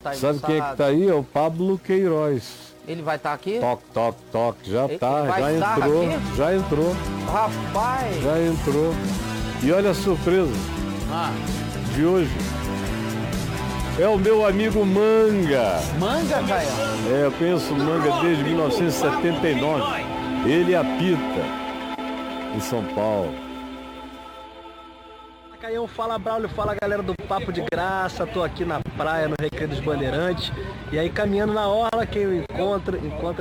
Tá aí, Sabe quem é que tá aí? É o Pablo Queiroz. Ele vai estar aqui? Toque, toque, toque. Já Ele tá, vai já estar entrou. aqui? Já entrou. Rapaz! Já entrou. E olha a surpresa de hoje. É o meu amigo Manga. Manga, Caio? É, eu conheço o Manga desde 1979. Ele apita em São Paulo. Caião, fala Braulio, fala galera do Papo de Graça, tô aqui na praia, no Recreio dos Bandeirantes, e aí caminhando na orla, quem eu encontra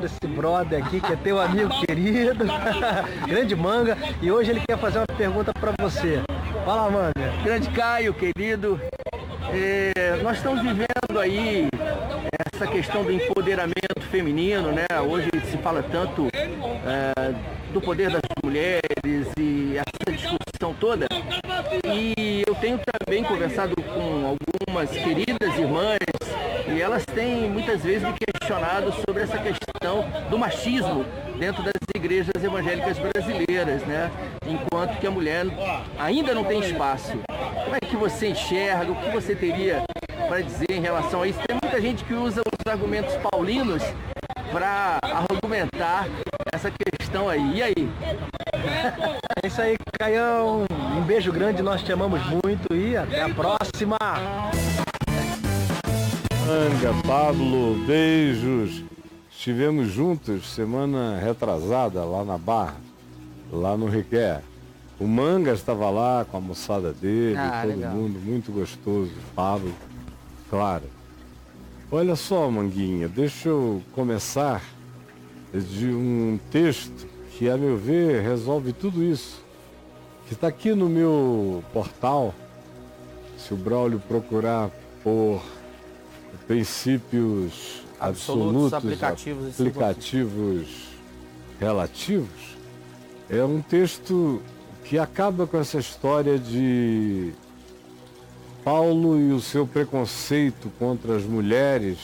esse brother aqui, que é teu amigo querido, grande Manga, e hoje ele quer fazer uma pergunta pra você. Fala, Manga. Grande Caio, querido, nós estamos vivendo aí essa questão do empoderamento feminino, né? Hoje se fala tanto do poder das mulheres e essa discussão toda. E eu tenho também conversado com algumas queridas irmãs e elas têm muitas vezes me questionado sobre essa questão do machismo dentro das igrejas evangélicas brasileiras, né? Enquanto que a mulher ainda não tem espaço. Como é que você enxerga? O que você teria para dizer em relação a isso? Tem muita gente que usa os argumentos paulinos para argumentar essa questão aí. E aí? É isso aí, Caião. Um beijo grande, nós te amamos muito e até a próxima. Manga, Pablo, beijos. Estivemos juntos semana retrasada lá na Barra, lá no Requer. O Manga estava lá com a moçada dele, todo legal. mundo, muito gostoso. Pablo, claro. Olha só, Manguinha, deixa eu começar de um texto que, a meu ver, resolve tudo isso. Que está aqui no meu portal. Se o Braulio procurar por princípios absolutos, aplicativos relativos, é um texto que acaba com essa história de Paulo e o seu preconceito contra as mulheres,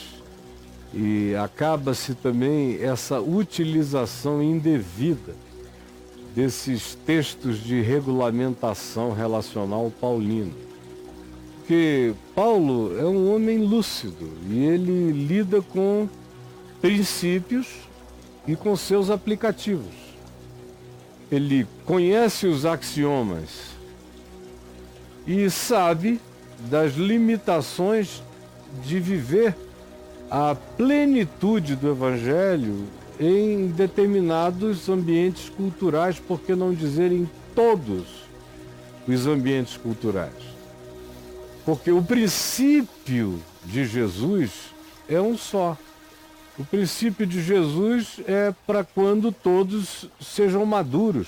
e acaba-se também essa utilização indevida desses textos de regulamentação relacional paulino. Porque Paulo é um homem lúcido e ele lida com princípios e com seus aplicativos. Ele conhece os axiomas e sabe das limitações de viver a plenitude do Evangelho em determinados ambientes culturais, por que não dizer em todos os ambientes culturais? Porque o princípio de Jesus é um só. O princípio de Jesus é para quando todos sejam maduros,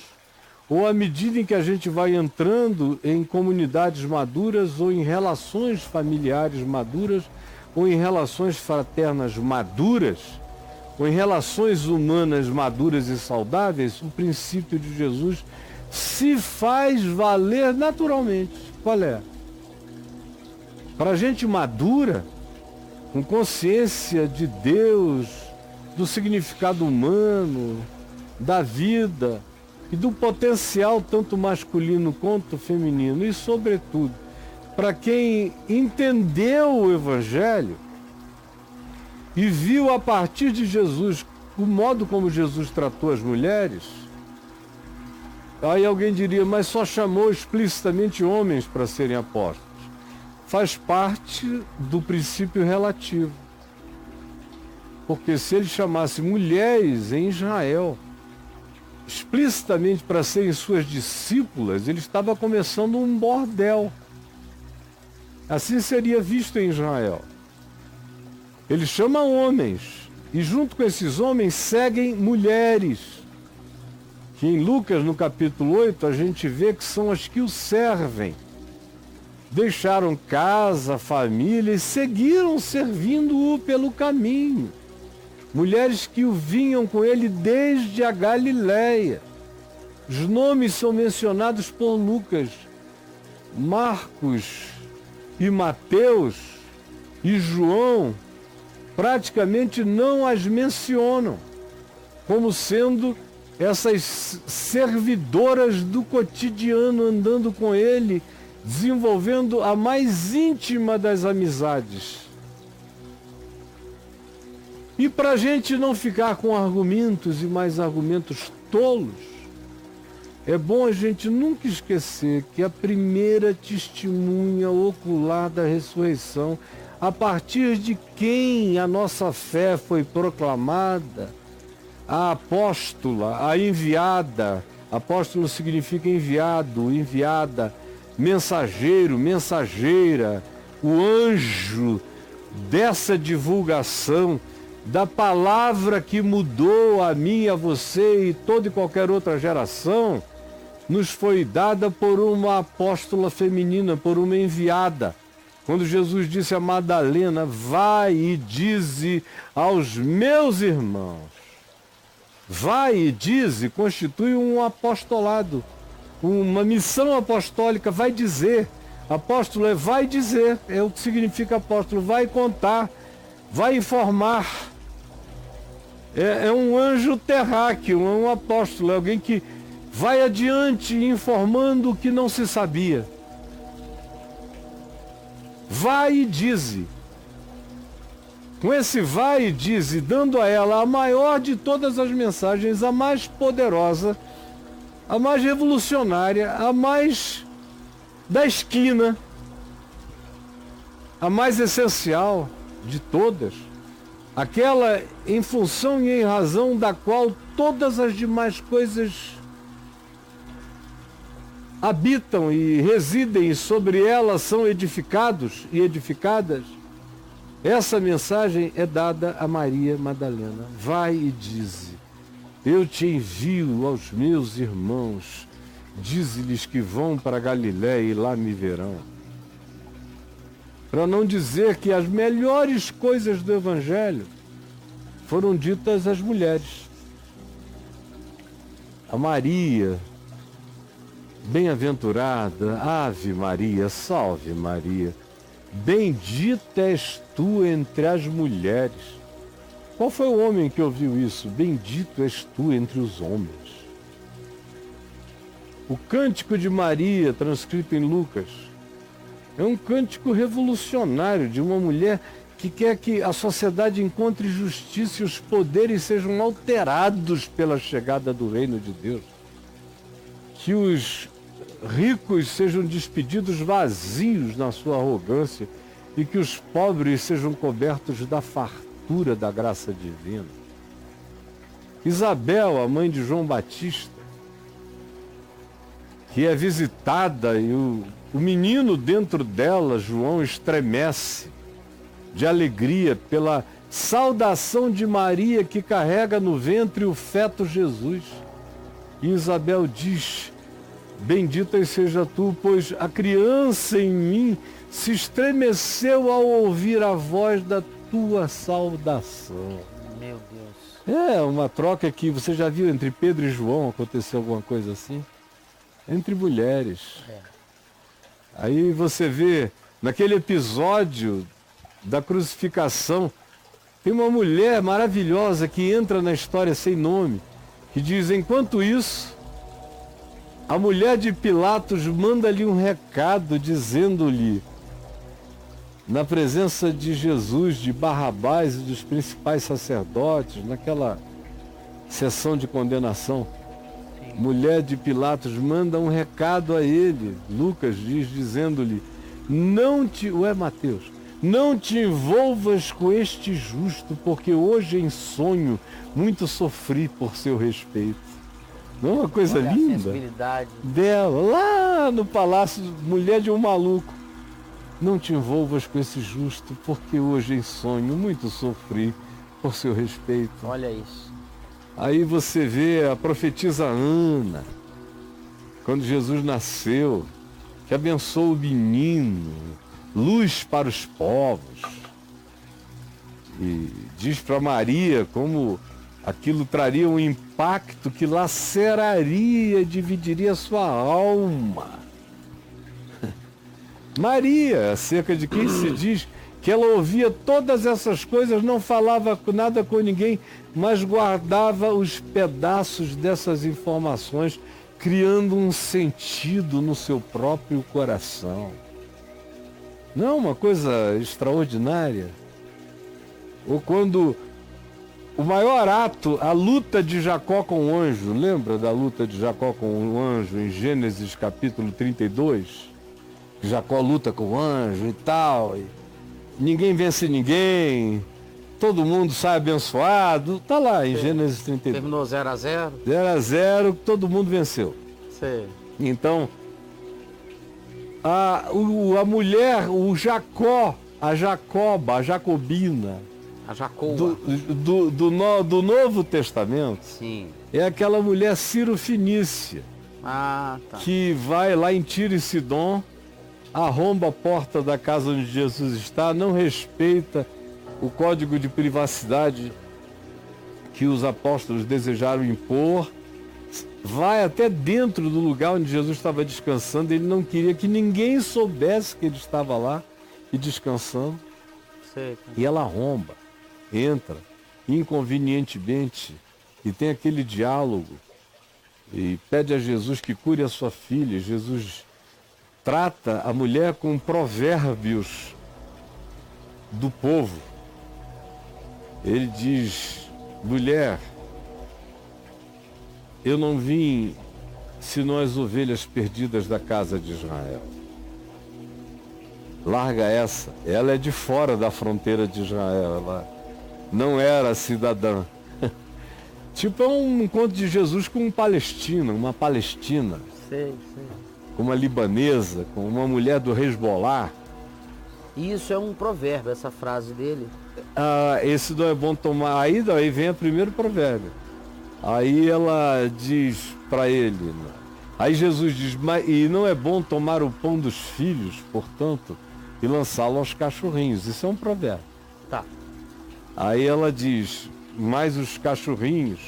ou à medida em que a gente vai entrando em comunidades maduras, ou em relações familiares maduras, ou em relações fraternas maduras, ou em relações humanas maduras e saudáveis, o princípio de Jesus se faz valer naturalmente. Qual é? Para a gente madura, com consciência de Deus, do significado humano, da vida e do potencial tanto masculino quanto feminino, e sobretudo, para quem entendeu o Evangelho e viu a partir de Jesus o modo como Jesus tratou as mulheres, aí alguém diria, mas só chamou explicitamente homens para serem apóstolos. Faz parte do princípio relativo. Porque se ele chamasse mulheres em Israel explicitamente para serem suas discípulas, ele estava começando um bordel. Assim seria visto em Israel. Ele chama homens, e junto com esses homens seguem mulheres, que em Lucas, no capítulo 8, a gente vê que são as que o servem. Deixaram casa, família e seguiram servindo-o pelo caminho. Mulheres que o vinham com ele desde a Galileia. Os nomes são mencionados por Lucas, Marcos e Mateus e João praticamente não as mencionam como sendo essas servidoras do cotidiano andando com ele, desenvolvendo a mais íntima das amizades. E para a gente não ficar com argumentos e mais argumentos tolos, é bom a gente nunca esquecer que a primeira testemunha ocular da ressurreição, a partir de quem a nossa fé foi proclamada, a apóstola, a enviada, apóstolo significa enviado, enviada, mensageiro, mensageira, o anjo dessa divulgação da palavra que mudou a mim, a você e toda e qualquer outra geração, nos foi dada por uma apóstola feminina, por uma enviada. Quando Jesus disse a Madalena, vai e dize aos meus irmãos. Vai e dize, constitui um apostolado, uma missão apostólica, vai dizer. Apóstolo é vai dizer, é o que significa apóstolo, vai contar, vai informar. É um anjo terráqueo, é um apóstolo, é alguém que vai adiante informando o que não se sabia. Vai e dize. Com esse vai e dize, dando a ela a maior de todas as mensagens, a mais poderosa, a mais revolucionária, a mais da esquina, a mais essencial de todas, aquela em função e em razão da qual todas as demais coisas habitam e residem e sobre ela são edificados e edificadas. Essa mensagem é dada a Maria Madalena. Vai e dize, eu te envio aos meus irmãos, dize-lhes que vão para Galiléia e lá me verão. Para não dizer que as melhores coisas do Evangelho foram ditas às mulheres. A Maria, bem-aventurada, Ave Maria, salve Maria, bendita és tu entre as mulheres. Qual foi o homem que ouviu isso? Bendito és tu entre os homens. O cântico de Maria, transcrito em Lucas, é um cântico revolucionário de uma mulher que quer que a sociedade encontre justiça e os poderes sejam alterados pela chegada do reino de Deus. Que os ricos sejam despedidos vazios na sua arrogância e que os pobres sejam cobertos da fartura da graça divina. Isabel, a mãe de João Batista, que é visitada e o menino dentro dela, João, estremece de alegria pela saudação de Maria que carrega no ventre o feto Jesus. E Isabel diz, bendita seja tu, pois a criança em mim se estremeceu ao ouvir a voz da tua saudação. Meu Deus. É uma troca que você já viu entre Pedro e João, aconteceu alguma coisa assim? Entre mulheres. Aí você vê, naquele episódio da crucificação, tem uma mulher maravilhosa que entra na história sem nome, que diz, enquanto isso, a mulher de Pilatos manda-lhe um recado dizendo-lhe, na presença de Jesus, de Barrabás e dos principais sacerdotes, naquela sessão de condenação, mulher de Pilatos manda um recado a ele, Lucas diz, dizendo-lhe, Mateus, não te envolvas com este justo, porque hoje em sonho muito sofri por seu respeito. Não é uma coisa Olha linda? A sensibilidade Dela, lá no palácio, mulher de um maluco. Não te envolvas com esse justo, porque hoje em sonho muito sofri por seu respeito. Olha isso. Aí você vê a profetisa Ana, quando Jesus nasceu, que abençoou o menino, luz para os povos. E diz para Maria como aquilo traria um impacto que laceraria, dividiria sua alma. Maria, acerca de quem se diz que ela ouvia todas essas coisas, não falava nada com ninguém, mas guardava os pedaços dessas informações, criando um sentido no seu próprio coração. Não é uma coisa extraordinária? Ou quando o maior ato, a luta de Jacó com o anjo. Lembra da luta de Jacó com o anjo em Gênesis capítulo 32? Jacó luta com o anjo e tal. E ninguém vence ninguém. Todo mundo sai abençoado. Tá lá em Gênesis 32. Terminou 0-0? 0-0, todo mundo venceu. Sei. Então, a mulher, o Jacó, a Jacoba, a Jacobina, A Jacoba. do Novo Testamento, Sim. é aquela mulher Ciro-Fenícia, Ah, tá. que vai lá em Tiro e Sidom, arromba a porta da casa onde Jesus está, não respeita o código de privacidade que os apóstolos desejaram impor, vai até dentro do lugar onde Jesus estava descansando. Ele não queria que ninguém soubesse que ele estava lá e descansando. Sei. E ela arromba, entra inconvenientemente e tem aquele diálogo e pede a Jesus que cure a sua filha. Jesus trata a mulher com provérbios do povo. Ele diz: mulher, eu não vim senão as ovelhas perdidas da casa de Israel. Larga essa. Ela é de fora da fronteira de Israel. Ela não era cidadã. Tipo, é um encontro de Jesus com um palestino, uma palestina, Sei. com uma libanesa, com uma mulher do Hezbollah. Isso é um provérbio, essa frase dele. Ah, esse não é bom tomar. Aí daí vem o primeiro provérbio. Aí ela diz para ele, né? Aí Jesus diz: e não é bom tomar o pão dos filhos, portanto, e lançá-lo aos cachorrinhos. Isso é um provérbio. Tá. Aí ela diz: mas os cachorrinhos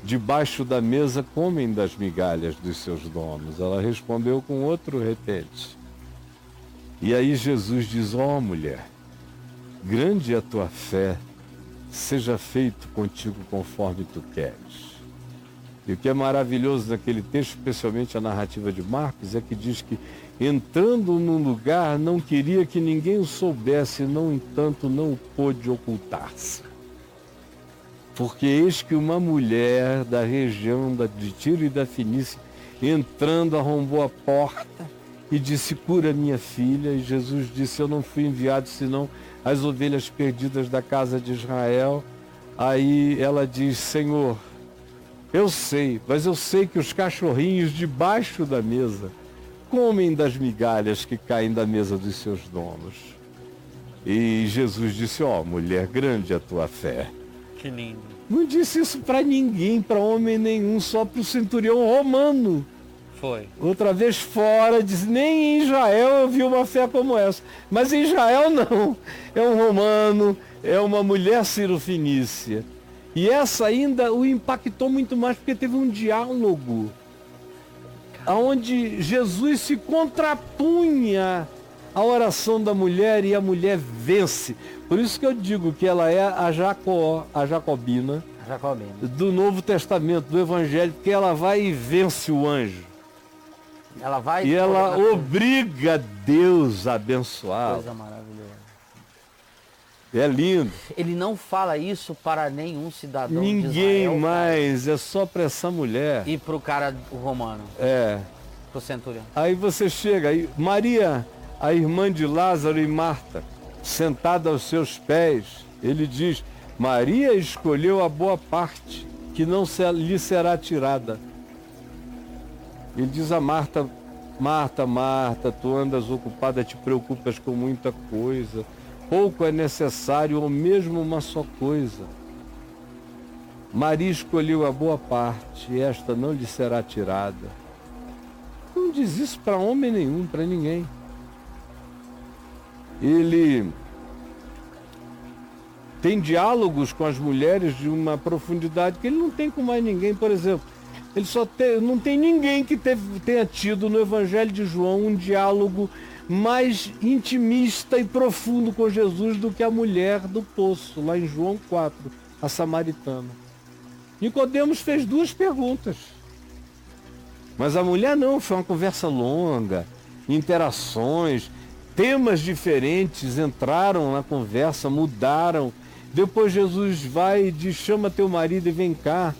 debaixo da mesa comem das migalhas dos seus donos. Ela respondeu com outro repente. E aí Jesus diz: ó mulher, grande é a tua fé, seja feito contigo conforme tu queres. E o que é maravilhoso naquele texto, especialmente a narrativa de Marcos, é que diz que entrando num lugar não queria que ninguém o soubesse, no entanto não o pôde ocultar-se. Porque eis que uma mulher da região de Tiro e da Fenícia, entrando, arrombou a porta e disse: cura minha filha. E Jesus disse: eu não fui enviado senão as ovelhas perdidas da casa de Israel. Aí ela diz: Senhor, eu sei, mas eu sei que os cachorrinhos debaixo da mesa comem das migalhas que caem da mesa dos seus donos. E Jesus disse: ó, mulher, grande é a tua fé. Que lindo. Não disse isso para ninguém, para homem nenhum, só para o centurião romano. Foi. Outra vez fora, disse: nem em Israel eu vi uma fé como essa. Mas em Israel não. É um romano, é uma mulher cirofenícia. E essa ainda o impactou muito mais, porque teve um diálogo onde Jesus se contrapunha à oração da mulher e a mulher vence. Por isso que eu digo que ela é a Jacobina do Novo Testamento, do Evangelho, porque ela vai e vence o anjo. Ela vai... E ela obriga Deus a abençoar. Coisa maravilhosa. É lindo. Ele não fala isso para nenhum cidadão de Ninguém Israel, mais, é só para essa mulher. e para o cara, o romano, É. para o centurião. Aí você chega, aí Maria, a irmã de Lázaro e Marta, sentada aos seus pés, ele diz: Maria escolheu a boa parte, que não lhe será tirada. Ele diz a Marta: Marta, Marta, tu andas ocupada, te preocupas com muita coisa. Pouco é necessário, ou mesmo uma só coisa. Maria escolheu a boa parte, e esta não lhe será tirada. Não diz isso para homem nenhum, para ninguém. Ele tem diálogos com as mulheres de uma profundidade que ele não tem com mais ninguém. Por exemplo, ele não tem ninguém que tenha tido no Evangelho de João um diálogo mais intimista e profundo com Jesus do que a mulher do poço, lá em João 4, a samaritana. Nicodemos fez 2 perguntas. Mas a mulher não, foi uma conversa longa, interações, temas diferentes entraram na conversa, mudaram, Depois Jesus vai e diz, chama teu marido e vem cá.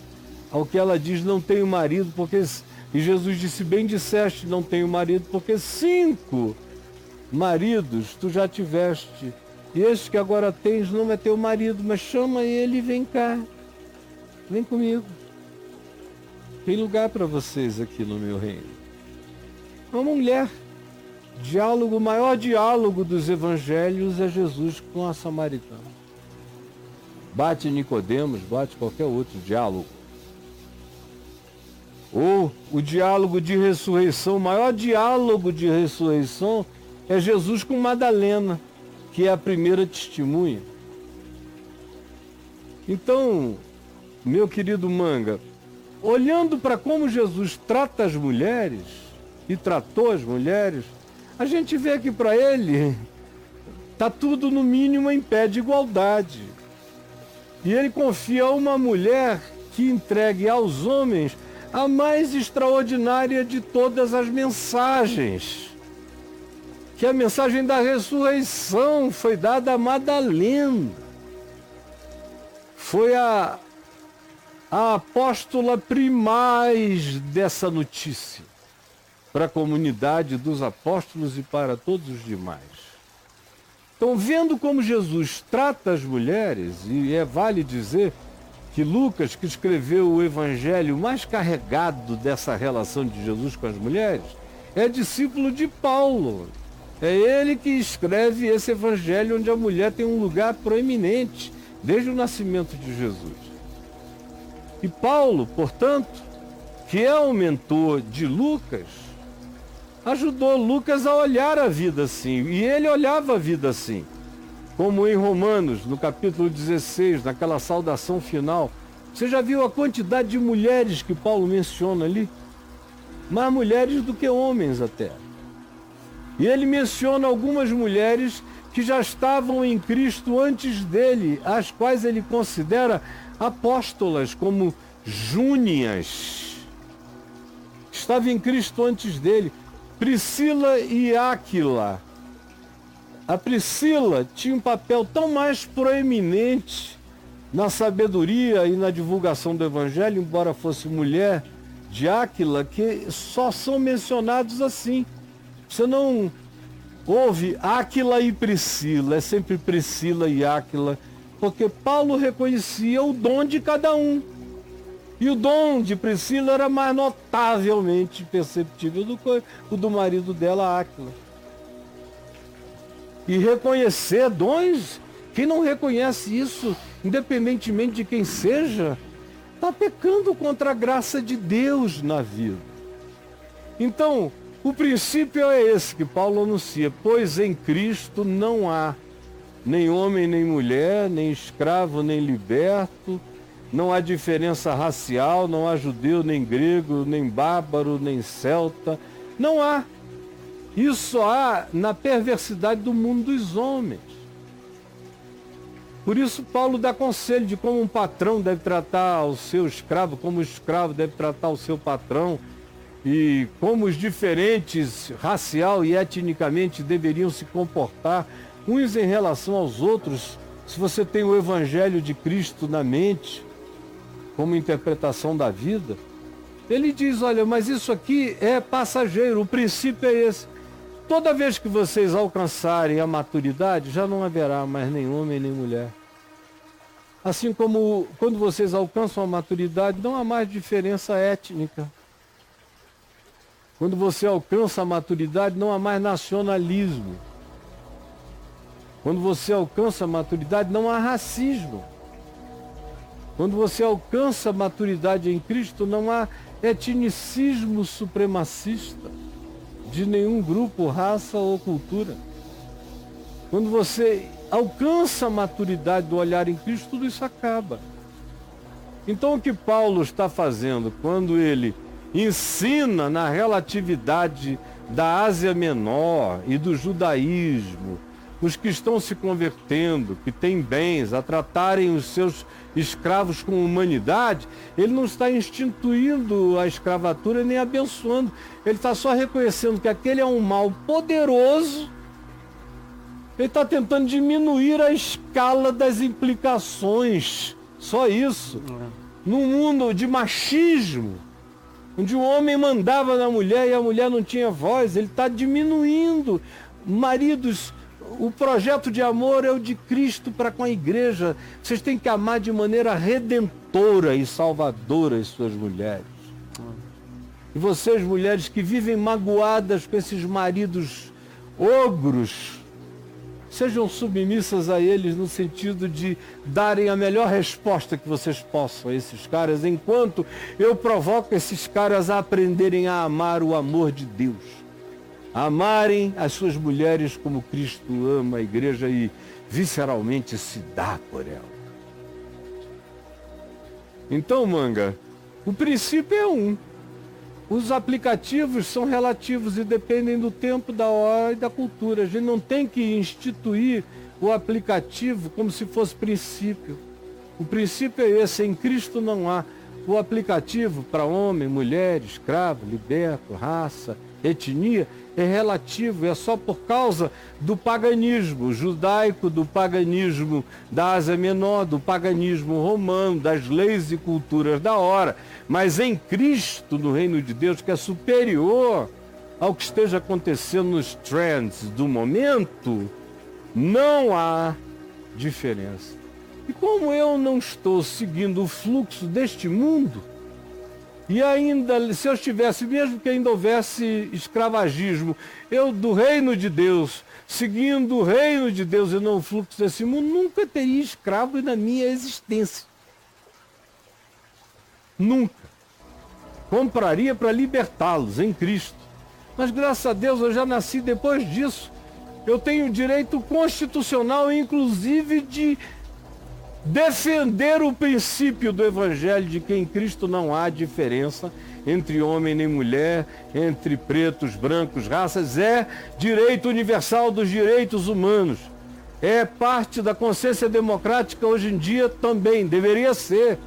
Ao que ela diz, não tenho marido, porque... E Jesus disse, bem disseste, não tenho marido, porque 5 maridos tu já tiveste. E este que agora tens não é teu marido, mas chama ele e vem cá. Vem comigo. Tem lugar para vocês aqui no meu reino. Uma mulher. Diálogo, o maior diálogo dos evangelhos é Jesus com a samaritana. Bate Nicodemos, bate qualquer outro diálogo. Ou o diálogo de ressurreição, o maior diálogo de ressurreição é Jesus com Madalena, que é a primeira testemunha. Então, meu querido Manga, olhando para como Jesus trata as mulheres, e tratou as mulheres, a gente vê que para ele está tudo no mínimo em pé de igualdade. E ele confia a uma mulher que entregue aos homens a mais extraordinária de todas as mensagens. Que a mensagem da ressurreição foi dada a Madalena. Foi a apóstola primaz dessa notícia para a comunidade dos apóstolos e para todos os demais. Então, vendo como Jesus trata as mulheres, e vale dizer que Lucas, que escreveu o evangelho mais carregado dessa relação de Jesus com as mulheres, é discípulo de Paulo. É ele que escreve esse evangelho onde a mulher tem um lugar proeminente desde o nascimento de Jesus. E Paulo, portanto, que é o mentor de Lucas, ajudou Lucas a olhar a vida assim. E ele olhava a vida assim. Como em Romanos, no capítulo 16, naquela saudação final. Você já viu a quantidade de mulheres que Paulo menciona ali? Mais mulheres do que homens até. E ele menciona algumas mulheres que já estavam em Cristo antes dele, as quais ele considera apóstolas, como Júnias. Estava em Cristo antes dele. Priscila e Áquila. A Priscila tinha um papel tão mais proeminente na sabedoria e na divulgação do evangelho, embora fosse mulher de Áquila, que só são mencionados assim. Você não ouve Áquila e Priscila, é sempre Priscila e Áquila, porque Paulo reconhecia o dom de cada um. E o dom de Priscila era mais notavelmente perceptível do que o do marido dela, Áquila. E reconhecer dons, quem não reconhece isso, independentemente de quem seja, está pecando contra a graça de Deus na vida. Então, o princípio é esse que Paulo anuncia, pois em Cristo não há nem homem nem mulher, nem escravo nem liberto, não há diferença racial, não há judeu, nem grego, nem bárbaro, nem celta. Não há. Isso há na perversidade do mundo dos homens. Por isso Paulo dá conselho de como um patrão deve tratar o seu escravo, como o escravo deve tratar o seu patrão, e como os diferentes racial e etnicamente deveriam se comportar uns em relação aos outros, se você tem o evangelho de Cristo na mente, como interpretação da vida. Ele diz, olha, mas isso aqui é passageiro, o princípio é esse. Toda vez que vocês alcançarem a maturidade, já não haverá mais nem homem nem mulher. Assim como quando vocês alcançam a maturidade, não há mais diferença étnica. Quando você alcança a maturidade, não há mais nacionalismo. Quando você alcança a maturidade, não há racismo. Quando você alcança a maturidade em Cristo, não há etnicismo supremacista de nenhum grupo, raça ou cultura. Quando você alcança a maturidade do olhar em Cristo, tudo isso acaba. Então o que Paulo está fazendo quando ele ensina na relatividade da Ásia Menor e do judaísmo, os que estão se convertendo, que têm bens, a tratarem os seus escravos com humanidade, ele não está instituindo a escravatura nem abençoando. Ele está só reconhecendo que aquele é um mal poderoso Ele está tentando diminuir a escala das implicações. Só isso. Num mundo de machismo, onde o homem mandava na mulher e a mulher não tinha voz, ele está diminuindo. Maridos, o projeto de amor é o de Cristo para com a igreja. Vocês têm que amar de maneira redentora e salvadora as suas mulheres. E vocês, mulheres que vivem magoadas com esses maridos ogros, sejam submissas a eles no sentido de darem a melhor resposta que vocês possam a esses caras, enquanto eu provoco esses caras a aprenderem a amar o amor de Deus. A amarem as suas mulheres como Cristo ama a igreja e visceralmente se dá por ela. Então, Manga, o princípio é um. Os aplicativos são relativos e dependem do tempo, da hora e da cultura. A gente não tem que instituir o aplicativo como se fosse princípio. O princípio é esse, em Cristo não há. O aplicativo para homem, mulher, escravo, liberto, raça, etnia, é relativo, é só por causa do paganismo judaico, do paganismo da Ásia Menor, do paganismo romano, das leis e culturas da hora. Mas em Cristo, no reino de Deus, que é superior ao que esteja acontecendo nos trends do momento, não há diferença. E como eu não estou seguindo o fluxo deste mundo, e ainda, se eu estivesse, mesmo que ainda houvesse escravagismo, eu do reino de Deus, seguindo o reino de Deus e não o fluxo desse mundo, nunca teria escravo na minha existência. Nunca. Compraria para libertá-los em Cristo. Mas graças a Deus eu já nasci depois disso. Eu tenho direito constitucional, inclusive, de defender o princípio do Evangelho de que em Cristo não há diferença entre homem nem mulher, entre pretos, brancos, raças. É direito universal dos direitos humanos. É parte da consciência democrática hoje em dia também, deveria ser.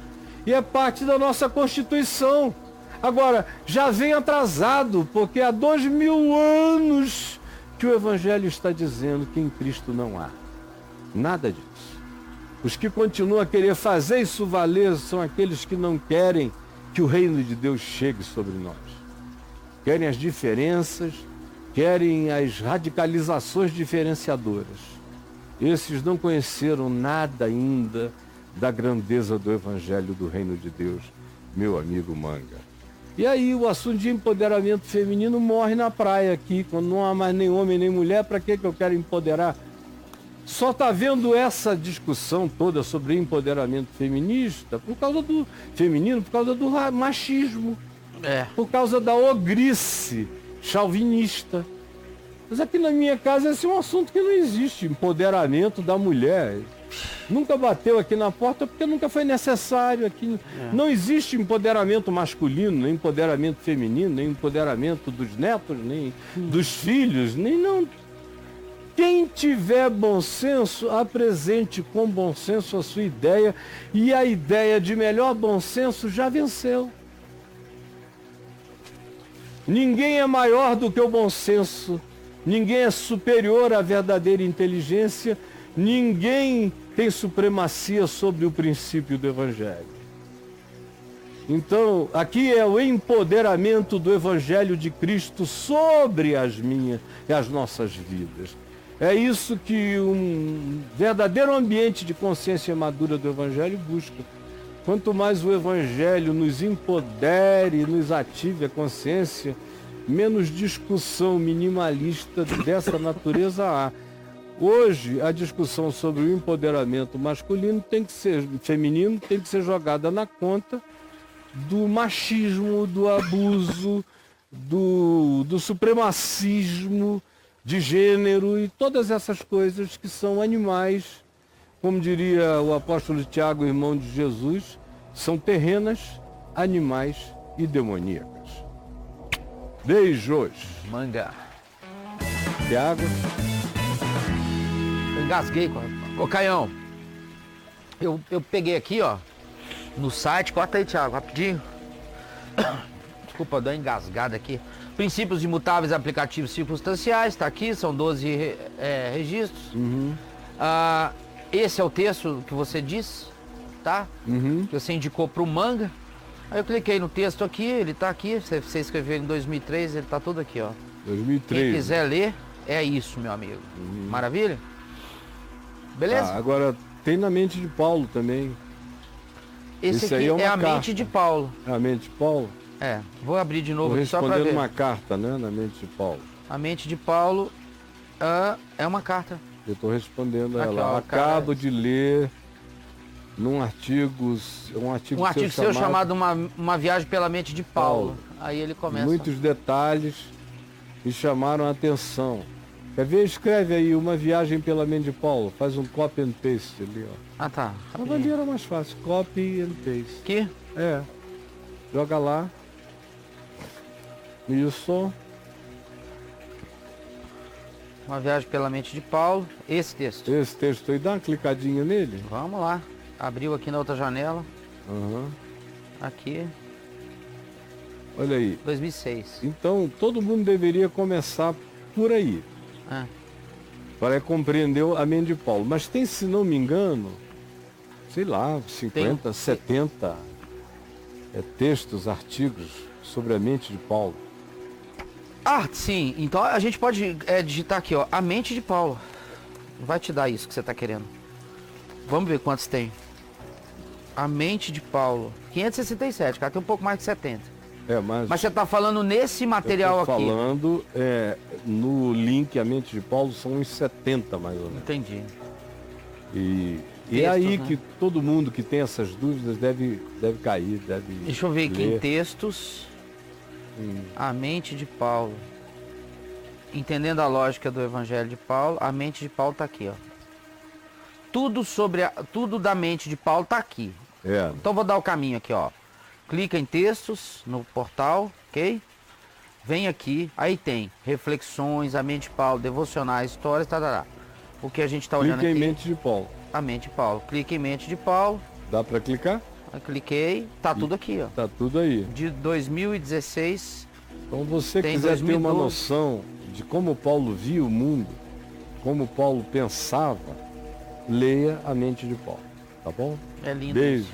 E é parte da nossa Constituição. Agora, já vem atrasado, porque há 2000 anos que o Evangelho está dizendo que em Cristo não há nada disso. Os que continuam a querer fazer isso valer são aqueles que não querem que o reino de Deus chegue sobre nós. Querem as diferenças, querem as radicalizações diferenciadoras. Esses não conheceram nada ainda da grandeza do Evangelho do reino de Deus, meu amigo Manga. E aí o assunto de empoderamento feminino morre na praia aqui. Quando não há mais nem homem nem mulher, para que eu quero empoderar? Só está vendo essa discussão toda sobre empoderamento feminista por causa do feminino, por causa do machismo, por causa da ogrice chauvinista. Mas aqui na minha casa esse é um assunto que não existe, empoderamento da mulher. Nunca bateu aqui na porta porque nunca foi necessário aqui. Não existe empoderamento masculino, nem empoderamento feminino, nem empoderamento dos netos, nem dos filhos, nem não. Quem tiver bom senso, apresente com bom senso a sua ideia, e a ideia de melhor bom senso já venceu. Ninguém é maior do que o bom senso, ninguém é superior à verdadeira inteligência, ninguém tem supremacia sobre o princípio do Evangelho. Então, aqui é o empoderamento do Evangelho de Cristo sobre as minhas e as nossas vidas. É isso que um verdadeiro ambiente de consciência madura do Evangelho busca. Quanto mais o Evangelho nos empodere, nos ative a consciência, menos discussão minimalista dessa natureza há. Hoje, a discussão sobre o empoderamento masculino feminino tem que ser jogada na conta do machismo, do abuso, do supremacismo de gênero e todas essas coisas que são animais, como diria o apóstolo Tiago, irmão de Jesus, são terrenas, animais e demoníacas. Beijos. Manga. De água. Eu engasguei. Ô, Caião, eu peguei aqui, ó, no site, corta aí, Thiago, rapidinho. Desculpa, dar uma engasgada aqui. Princípios imutáveis aplicativos circunstanciais, está aqui, são 12 registros. Esse é o texto que você disse, tá? Que você indicou para o Manga. Aí eu cliquei no texto aqui, ele está aqui, você escreveu em 2003, ele está todo aqui, ó. 2003. Quem quiser ler, é isso, meu amigo. Maravilha? Beleza? Agora, tem na mente de Paulo também. Esse Esse aqui aí é uma a carta. mente de Paulo. É a mente de Paulo? Vou abrir de Estou novo aqui só para respondendo ver. uma carta, né, na mente de Paulo. A mente de Paulo é uma carta. Eu estou respondendo a Aqui, ela. ó, Acabo cara. de ler num artigo, um artigo, Um artigo seu chamado uma Viagem pela Mente de Paulo. Aí ele começa. Muitos detalhes me chamaram a atenção. Quer ver? Escreve aí Uma Viagem pela Mente de Paulo. Faz um copy and paste ali, ó. Ah, tá. Mas ali era mais fácil. Copy and paste. Aqui? É. Joga lá. Isso. Uma Viagem pela Mente de Paulo. Esse texto. Esse texto aí, dá uma clicadinha nele. Vamos lá. Abriu aqui na outra janela. Aham. Aqui. Olha aí. 2006. Então, todo mundo deveria começar por aí, para compreender a mente de Paulo. Mas tem, se não me engano, sei lá, 50, 70 textos, artigos sobre a mente de Paulo. Sim. Então a gente pode digitar aqui, ó. A Mente de Paulo. Vai te dar isso que você está querendo. Vamos ver quantos tem. A Mente de Paulo. 567, cara. Tem um pouco mais de 70. Mas você está falando nesse material aqui. Falando no link A Mente de Paulo são uns 70 mais ou menos. Entendi. E Textos, é aí né? que todo mundo que tem essas dúvidas deve cair, deve. Deixa eu ver aqui ler. em textos. A Mente de Paulo. Entendendo a lógica do Evangelho de Paulo, a Mente de Paulo está aqui, ó. Tudo da mente de Paulo está aqui. Então vou dar o caminho aqui, ó. Clica em textos no portal, ok? Vem aqui, aí tem reflexões, a mente de Paulo, devocionais, histórias, tarará. O que a gente está olhando Clica aqui. em Mente de Paulo. A Mente de Paulo. Clica em Mente de Paulo. Dá para clicar? Aí cliquei, tá tudo aqui, ó. Tá tudo aí. De 2016. Então você Tem quiser ter 2012. uma noção de como Paulo via o mundo, como Paulo pensava, leia A Mente de Paulo, tá bom? É lindo. Beijo.